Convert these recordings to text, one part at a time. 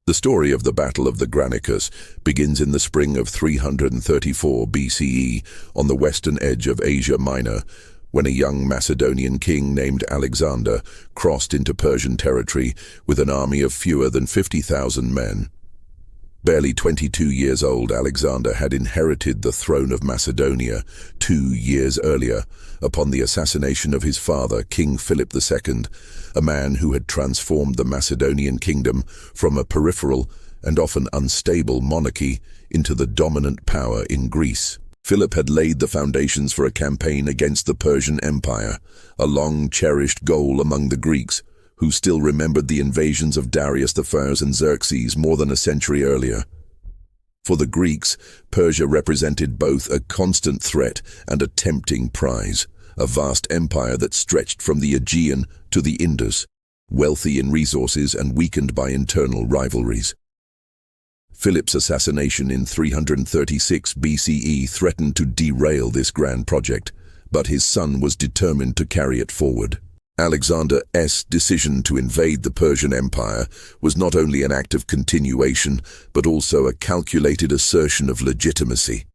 The story of the Battle of the Granicus begins in the spring of 334 BCE on the western edge of Asia Minor, when a young Macedonian king named Alexander crossed into Persian territory with an army of fewer than 50,000 men. Barely 22 years old, Alexander had inherited the throne of Macedonia 2 years earlier upon the assassination of his father, King Philip II, a man who had transformed the Macedonian kingdom from a peripheral and often unstable monarchy into the dominant power in Greece. Philip had laid the foundations for a campaign against the Persian Empire, a long-cherished goal among the Greeks, who still remembered the invasions of Darius I and Xerxes more than a century earlier. For the Greeks, Persia represented both a constant threat and a tempting prize, a vast empire that stretched from the Aegean to the Indus, wealthy in resources and weakened by internal rivalries. Philip's assassination in 336 BCE threatened to derail this grand project, but his son was determined to carry it forward. Alexander's decision to invade the Persian Empire was not only an act of continuation, but also a calculated assertion of legitimacy.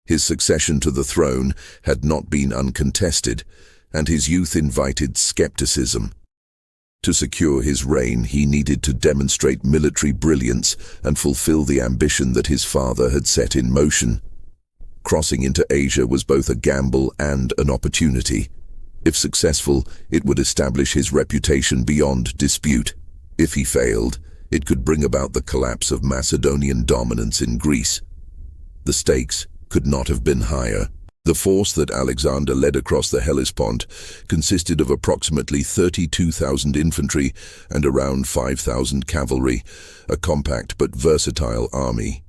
His succession to the throne had not been uncontested, and his youth invited skepticism. To secure his reign, he needed to demonstrate military brilliance and fulfill the ambition that his father had set in motion. Crossing into Asia was both a gamble and an opportunity. If successful, it would establish his reputation beyond dispute. If he failed, it could bring about the collapse of Macedonian dominance in Greece. The stakes could not have been higher. The force that Alexander led across the Hellespont consisted of approximately 32,000 infantry and around 5,000 cavalry, a compact but versatile army.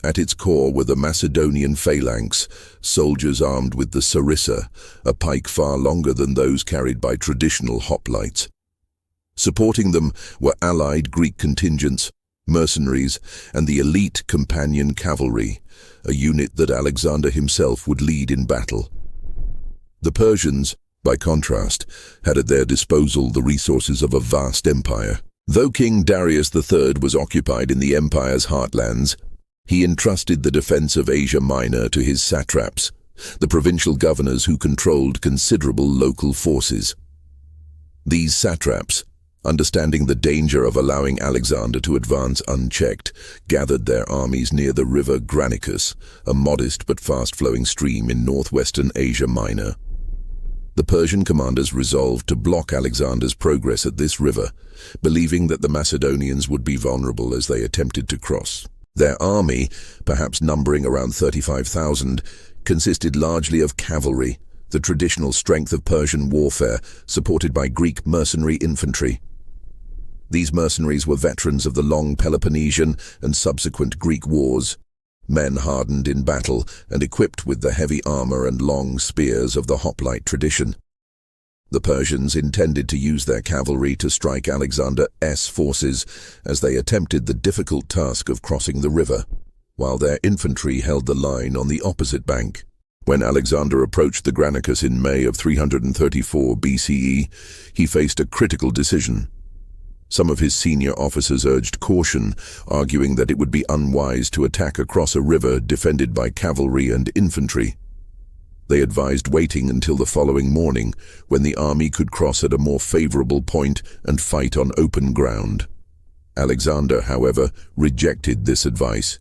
At its core were the Macedonian phalanx, soldiers armed with the sarissa, a pike far longer than those carried by traditional hoplites. Supporting them were allied Greek contingents, mercenaries, and the elite companion cavalry, a unit that Alexander himself would lead in battle. The Persians, by contrast, had at their disposal the resources of a vast empire. Though King Darius III was occupied in the empire's heartlands, he entrusted the defense of Asia Minor to his satraps, the provincial governors who controlled considerable local forces. These satraps, understanding the danger of allowing Alexander to advance unchecked, gathered their armies near the river Granicus, a modest but fast-flowing stream in northwestern Asia Minor. The Persian commanders resolved to block Alexander's progress at this river, believing that the Macedonians would be vulnerable as they attempted to cross. Their army, perhaps numbering around 35,000, consisted largely of cavalry, the traditional strength of Persian warfare, supported by Greek mercenary infantry. These mercenaries were veterans of the long Peloponnesian and subsequent Greek wars, men hardened in battle and equipped with the heavy armor and long spears of the hoplite tradition. The Persians intended to use their cavalry to strike Alexander's forces as they attempted the difficult task of crossing the river, while their infantry held the line on the opposite bank. When Alexander approached the Granicus in May of 334 BCE, he faced a critical decision. Some of his senior officers urged caution, arguing that it would be unwise to attack across a river defended by cavalry and infantry. They advised waiting until the following morning, when the army could cross at a more favorable point and fight on open ground. Alexander, however, rejected this advice.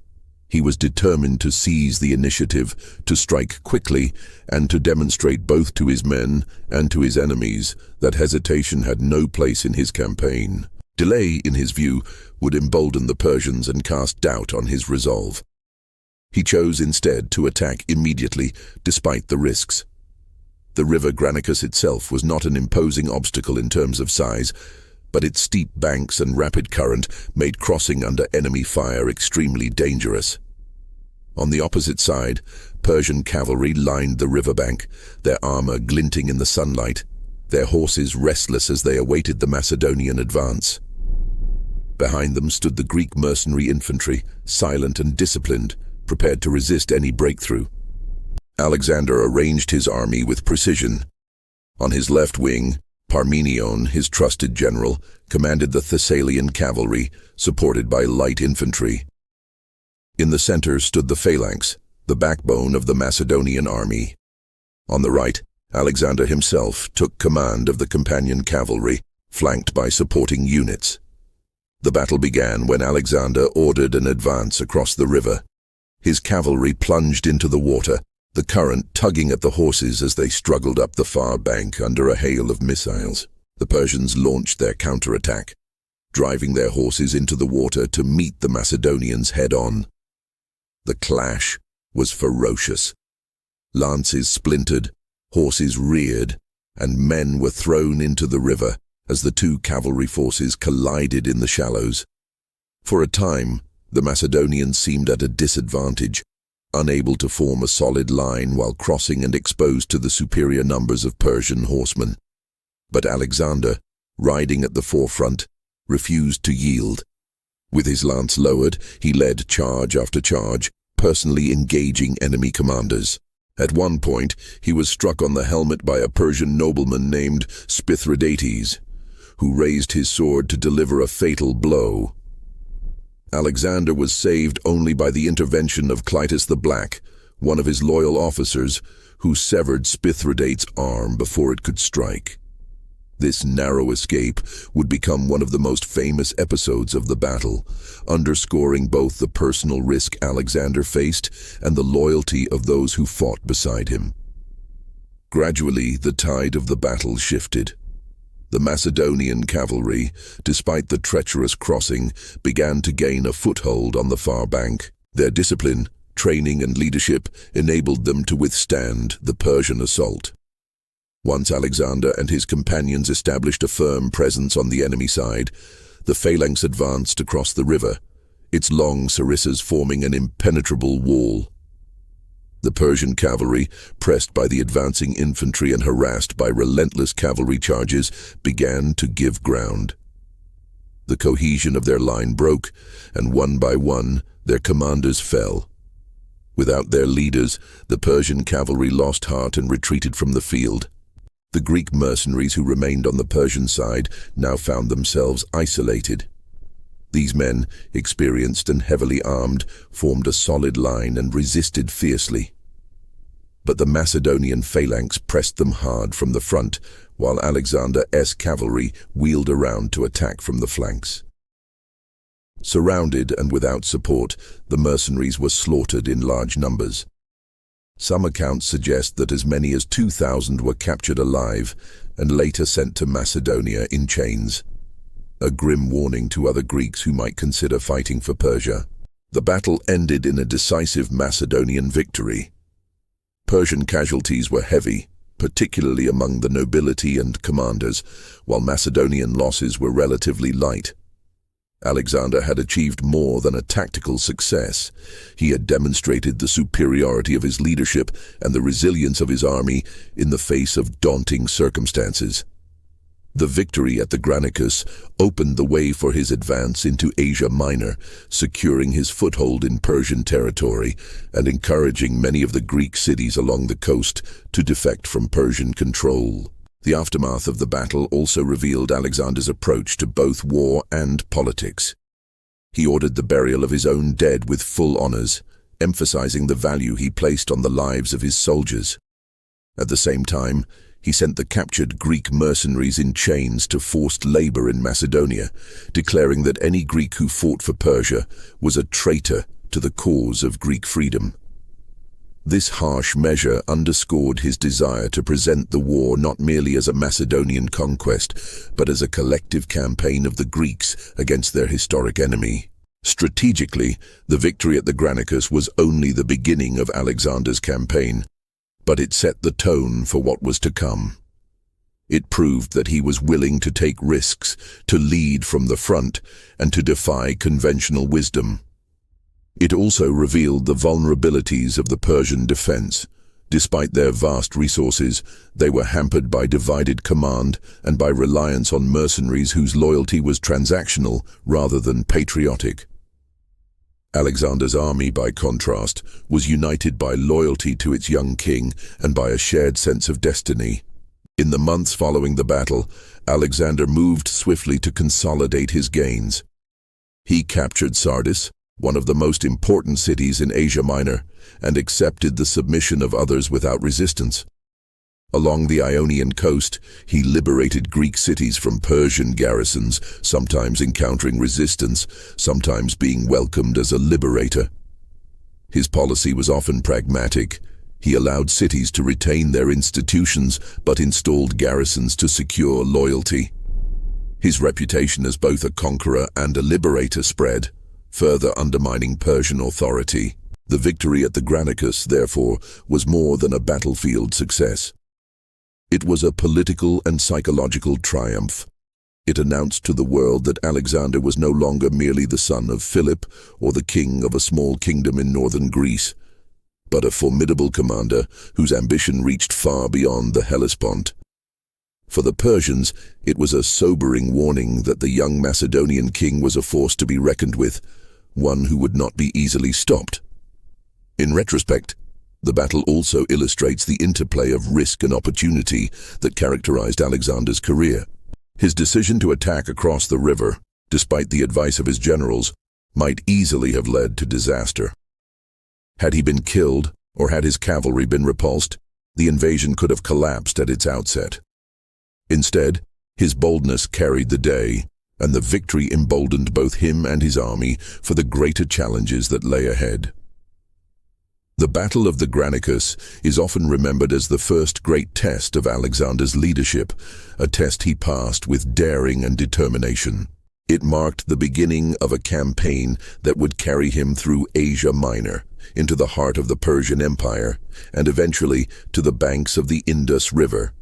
He was determined to seize the initiative, to strike quickly, and to demonstrate both to his men and to his enemies that hesitation had no place in his campaign. Delay, in his view, would embolden the Persians and cast doubt on his resolve. He chose instead to attack immediately, despite the risks. The river Granicus itself was not an imposing obstacle in terms of size, but its steep banks and rapid current made crossing under enemy fire extremely dangerous. On the opposite side, Persian cavalry lined the riverbank, their armor glinting in the sunlight, their horses restless as they awaited the Macedonian advance. Behind them stood the Greek mercenary infantry, silent and disciplined, prepared to resist any breakthrough. Alexander arranged his army with precision. On his left wing, Parmenion, his trusted general, commanded the Thessalian cavalry, supported by light infantry. In the center stood the phalanx, the backbone of the Macedonian army. On the right, Alexander himself took command of the companion cavalry, flanked by supporting units. The battle began when Alexander ordered an advance across the river. His cavalry plunged into the water, the current tugging at the horses as they struggled up the far bank under a hail of missiles. The Persians launched their counterattack, driving their horses into the water to meet the Macedonians head-on. The clash was ferocious. Lances splintered, horses reared, and men were thrown into the river as the two cavalry forces collided in the shallows. For a time, the Macedonians seemed at a disadvantage, unable to form a solid line while crossing and exposed to the superior numbers of Persian horsemen. But Alexander, riding at the forefront, refused to yield. With his lance lowered, he led charge after charge, personally engaging enemy commanders. At one point, he was struck on the helmet by a Persian nobleman named Spithridates, who raised his sword to deliver a fatal blow. Alexander was saved only by the intervention of Clytus the Black, one of his loyal officers, who severed Spithridates' arm before it could strike. This narrow escape would become one of the most famous episodes of the battle, underscoring both the personal risk Alexander faced and the loyalty of those who fought beside him. Gradually, the tide of the battle shifted. The Macedonian cavalry, despite the treacherous crossing, began to gain a foothold on the far bank. Their discipline, training, and leadership enabled them to withstand the Persian assault. Once Alexander and his companions established a firm presence on the enemy side, the phalanx advanced across the river, its long sarissas forming an impenetrable wall. The Persian cavalry, pressed by the advancing infantry and harassed by relentless cavalry charges, began to give ground. The cohesion of their line broke, and one by one, their commanders fell. Without their leaders, the Persian cavalry lost heart and retreated from the field. The Greek mercenaries who remained on the Persian side now found themselves isolated. These men, experienced and heavily armed, formed a solid line and resisted fiercely. But the Macedonian phalanx pressed them hard from the front, while Alexander's cavalry wheeled around to attack from the flanks. Surrounded and without support, the mercenaries were slaughtered in large numbers. Some accounts suggest that as many as 2,000 were captured alive and later sent to Macedonia in chains. A grim warning to other Greeks who might consider fighting for Persia. The battle ended in a decisive Macedonian victory. Persian casualties were heavy, particularly among the nobility and commanders, while Macedonian losses were relatively light. Alexander had achieved more than a tactical success. He had demonstrated the superiority of his leadership and the resilience of his army in the face of daunting circumstances. The victory at the Granicus opened the way for his advance into Asia Minor, securing his foothold in Persian territory and encouraging many of the Greek cities along the coast to defect from Persian control. The aftermath of the battle also revealed Alexander's approach to both war and politics. He ordered the burial of his own dead with full honors, emphasizing the value he placed on the lives of his soldiers. At the same time, he sent the captured Greek mercenaries in chains to forced labor in Macedonia, declaring that any Greek who fought for Persia was a traitor to the cause of Greek freedom. This harsh measure underscored his desire to present the war not merely as a Macedonian conquest, but as a collective campaign of the Greeks against their historic enemy. Strategically, the victory at the Granicus was only the beginning of Alexander's campaign, but it set the tone for what was to come. It proved that he was willing to take risks, to lead from the front, and to defy conventional wisdom. It also revealed the vulnerabilities of the Persian defense. Despite their vast resources, they were hampered by divided command and by reliance on mercenaries whose loyalty was transactional rather than patriotic. Alexander's army, by contrast, was united by loyalty to its young king and by a shared sense of destiny. In the months following the battle, Alexander moved swiftly to consolidate his gains. He captured Sardis, one of the most important cities in Asia Minor, and accepted the submission of others without resistance. Along the Ionian coast, he liberated Greek cities from Persian garrisons, sometimes encountering resistance, sometimes being welcomed as a liberator. His policy was often pragmatic. He allowed cities to retain their institutions, but installed garrisons to secure loyalty. His reputation as both a conqueror and a liberator spread, further undermining Persian authority. The victory at the Granicus, therefore, was more than a battlefield success. It was a political and psychological triumph. It announced to the world that Alexander was no longer merely the son of Philip or the king of a small kingdom in northern Greece, but a formidable commander whose ambition reached far beyond the Hellespont. For the Persians, it was a sobering warning that the young Macedonian king was a force to be reckoned with, one who would not be easily stopped. In retrospect, the battle also illustrates the interplay of risk and opportunity that characterized Alexander's career. His decision to attack across the river, despite the advice of his generals, might easily have led to disaster. Had he been killed, or had his cavalry been repulsed, the invasion could have collapsed at its outset. Instead, his boldness carried the day, and the victory emboldened both him and his army for the greater challenges that lay ahead. The Battle of the Granicus is often remembered as the first great test of Alexander's leadership, a test he passed with daring and determination. It marked the beginning of a campaign that would carry him through Asia Minor, into the heart of the Persian Empire, and eventually to the banks of the Indus River.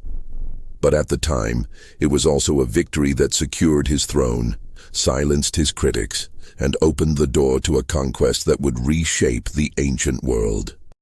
But at the time, it was also a victory that secured his throne, silenced his critics, and opened the door to a conquest that would reshape the ancient world.